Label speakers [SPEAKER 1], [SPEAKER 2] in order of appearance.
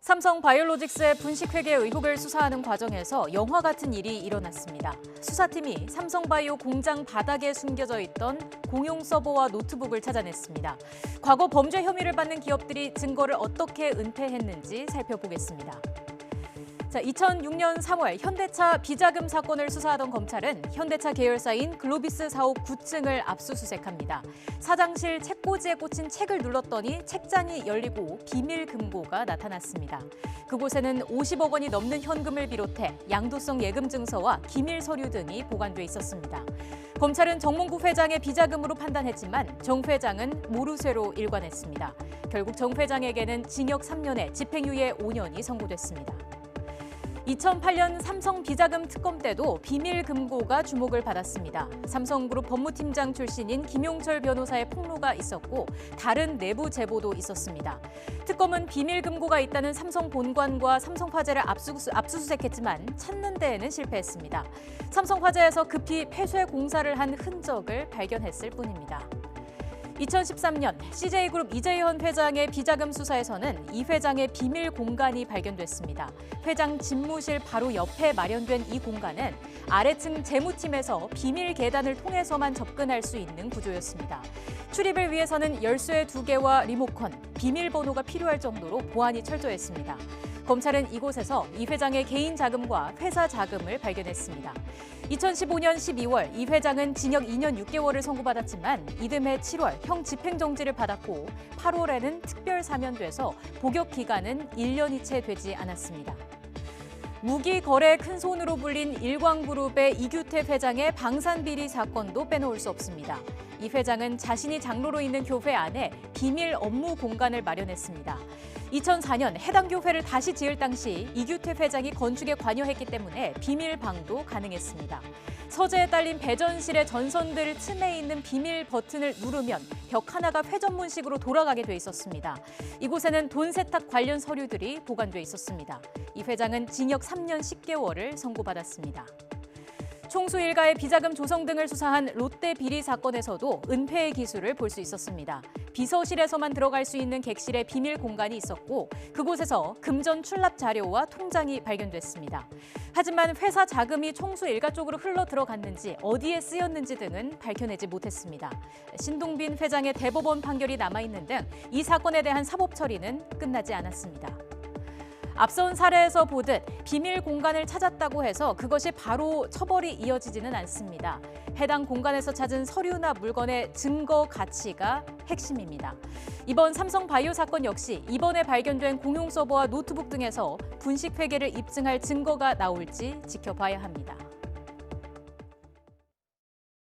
[SPEAKER 1] 삼성 바이오로직스의 분식회계 의혹을 수사하는 과정에서 영화 같은 일이 일어났습니다. 수사팀이 삼성바이오 공장 바닥에 숨겨져 있던 공용 서버와 노트북을 찾아냈습니다. 과거 범죄 혐의를 받는 기업들이 증거를 어떻게 은폐했는지 살펴보겠습니다. 2006년 3월 현대차 비자금 사건을 수사하던 검찰은 현대차 계열사인 글로비스 사옥 9층을 압수수색합니다. 사장실 책꽂이에 꽂힌 책을 눌렀더니 책장이 열리고 비밀 금고가 나타났습니다. 그곳에는 50억 원이 넘는 현금을 비롯해 양도성 예금 증서와 기밀 서류 등이 보관돼 있었습니다. 검찰은 정몽구 회장의 비자금으로 판단했지만 정 회장은 모르쇠로 일관했습니다. 결국 정 회장에게는 징역 3년에 집행유예 5년이 선고됐습니다. 2008년 삼성 비자금 특검 때도 비밀 금고가 주목을 받았습니다. 삼성그룹 법무팀장 출신인 김용철 변호사의 폭로가 있었고 다른 내부 제보도 있었습니다. 특검은 비밀 금고가 있다는 삼성 본관과 삼성화재를 압수수색했지만 찾는 데에는 실패했습니다. 삼성화재에서 급히 폐쇄 공사를 한 흔적을 발견했을 뿐입니다. 2013년 CJ그룹 이재현 회장의 비자금 수사에서는 이 회장의 비밀 공간이 발견됐습니다. 회장 집무실 바로 옆에 마련된 이 공간은 아래층 재무팀에서 비밀 계단을 통해서만 접근할 수 있는 구조였습니다. 출입을 위해서는 열쇠 2개와 리모컨, 비밀번호가 필요할 정도로 보안이 철저했습니다. 검찰은 이곳에서 이 회장의 개인 자금과 회사 자금을 발견했습니다. 2015년 12월 이 회장은 징역 2년 6개월을 선고받았지만 이듬해 7월 형 집행정지를 받았고 8월에는 특별 사면돼서 복역 기간은 1년이 채 되지 않았습니다. 무기 거래 큰손으로 불린 일광그룹의 이규태 회장의 방산비리 사건도 빼놓을 수 없습니다. 이 회장은 자신이 장로로 있는 교회 안에 비밀 업무 공간을 마련했습니다. 2004년 해당 교회를 다시 지을 당시 이규태 회장이 건축에 관여했기 때문에 비밀방도 가능했습니다. 서재에 딸린 배전실의 전선들 틈에 있는 비밀 버튼을 누르면 벽 하나가 회전문식으로 돌아가게 돼 있었습니다. 이곳에는 돈 세탁 관련 서류들이 보관돼 있었습니다. 이 회장은 징역 3년 10개월을 선고받았습니다. 총수 일가의 비자금 조성 등을 수사한 롯데 비리 사건에서도 은폐의 기술을 볼 수 있었습니다. 비서실에서만 들어갈 수 있는 객실에 비밀 공간이 있었고 그곳에서 금전 출납 자료와 통장이 발견됐습니다. 하지만 회사 자금이 총수 일가 쪽으로 흘러 들어갔는지 어디에 쓰였는지 등은 밝혀내지 못했습니다. 신동빈 회장의 대법원 판결이 남아있는 등 이 사건에 대한 사법 처리는 끝나지 않았습니다. 앞선 사례에서 보듯 비밀 공간을 찾았다고 해서 그것이 바로 처벌이 이어지지는 않습니다. 해당 공간에서 찾은 서류나 물건의 증거 가치가 핵심입니다. 이번 삼성 바이오 사건 역시 이번에 발견된 공용 서버와 노트북 등에서 분식 회계를 입증할 증거가 나올지 지켜봐야 합니다.